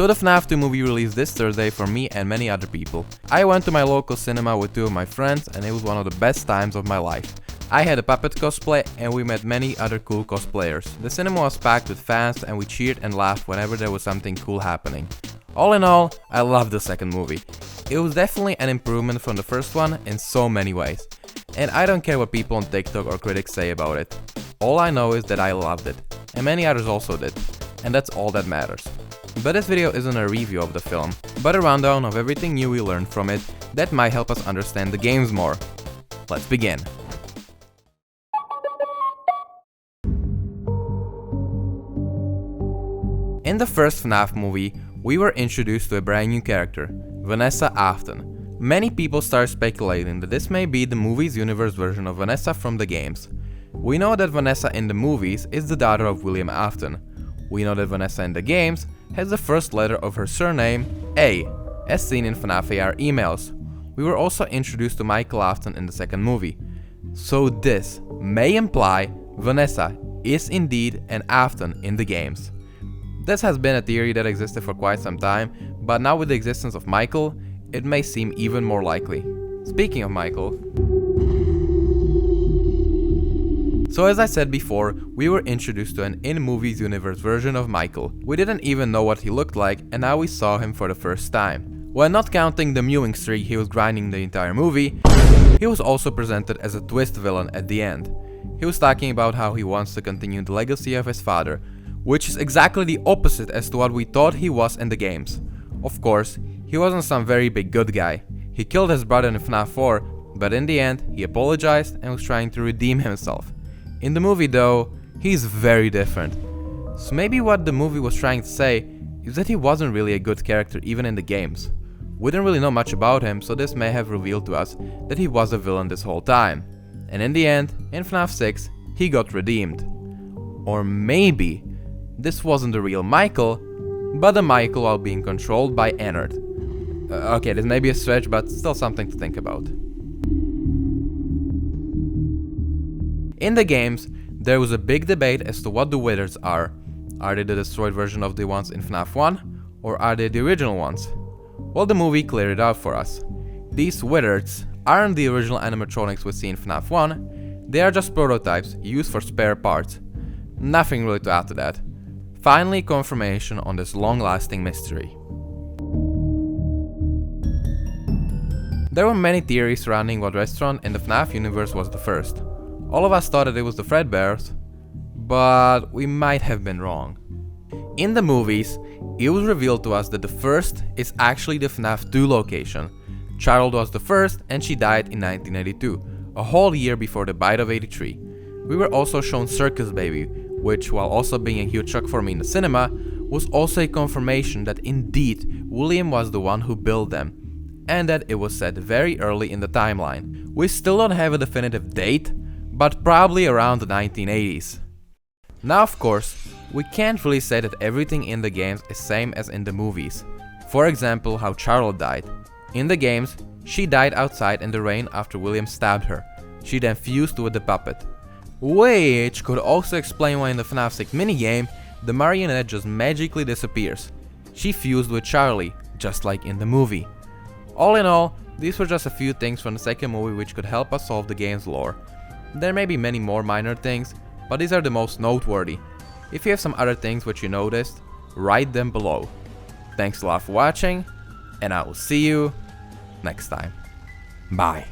So the FNAF 2 movie released this Thursday for me and many other people. I went to my local cinema with 2 of my friends and it was one of the best times of my life. I had a puppet cosplay and we met many other cool cosplayers. The cinema was packed with fans and we cheered and laughed whenever there was something cool happening. All in all, I loved the second movie. It was definitely an improvement from the first one in so many ways. And I don't care what people on TikTok or critics say about it. All I know is that I loved it, and many others also did. And that's all that matters. But this video isn't a review of the film, but a rundown of everything new we learned from it that might help us understand the games more. Let's begin. In the first FNAF movie, we were introduced to a brand new character, Vanessa Afton. Many people start speculating that this may be the movie's universe version of Vanessa from the games. We know that Vanessa in the movies is the daughter of William Afton. We know that Vanessa in the games has the first letter of her surname, A, as seen in FNAF AR emails. We were also introduced to Michael Afton in the second movie. So this may imply Vanessa is indeed an Afton in the games. This has been a theory that existed for quite some time, but now with the existence of Michael, it may seem even more likely. Speaking of Michael, so as I said before, we were introduced to an in-movies universe version of Michael. We didn't even know what he looked like, and now we saw him for the first time. While not counting the mewing streak he was grinding the entire movie, he was also presented as a twist villain at the end. He was talking about how he wants to continue the legacy of his father, which is exactly the opposite as to what we thought he was in the games. Of course, he wasn't some very big good guy. He killed his brother in FNAF 4, but in the end, he apologized and was trying to redeem himself. In the movie though, he's very different. So maybe what the movie was trying to say is that he wasn't really a good character even in the games. We didn't really know much about him, so this may have revealed to us that he was a villain this whole time. And in the end, in FNAF 6, he got redeemed. Or maybe this wasn't the real Michael, but the Michael while being controlled by Ennard. Okay, this may be a stretch, but still something to think about. In the games, there was a big debate as to what the wizards are. Are they the destroyed version of the ones in FNAF 1, or are they the original ones? Well, the movie cleared it out for us. These wizards aren't the original animatronics we see in FNAF 1, they are just prototypes used for spare parts. Nothing really to add to that. Finally, confirmation on this long-lasting mystery. There were many theories surrounding what restaurant in the FNAF universe was the first. All of us thought that it was the Fredbear's, but we might have been wrong. In the movies, it was revealed to us that the first is actually the FNAF 2 location. Charlotte was the first and she died in 1982, a whole year before the bite of 83. We were also shown Circus Baby, which, while also being a huge shock for me in the cinema, was also a confirmation that indeed William was the one who built them, and that it was set very early in the timeline. We still don't have a definitive date, but probably around the 1980s. Now of course, we can't really say that everything in the games is same as in the movies. For example, how Charlotte died. In the games, she died outside in the rain after William stabbed her. She then fused with the puppet. Which could also explain why in the FNAF 6 minigame, the marionette just magically disappears. She fused with Charlie, just like in the movie. All in all, these were just a few things from the second movie which could help us solve the game's lore. There may be many more minor things, but these are the most noteworthy. If you have some other things which you noticed, write them below. Thanks a lot for watching, and I will see you next time. Bye.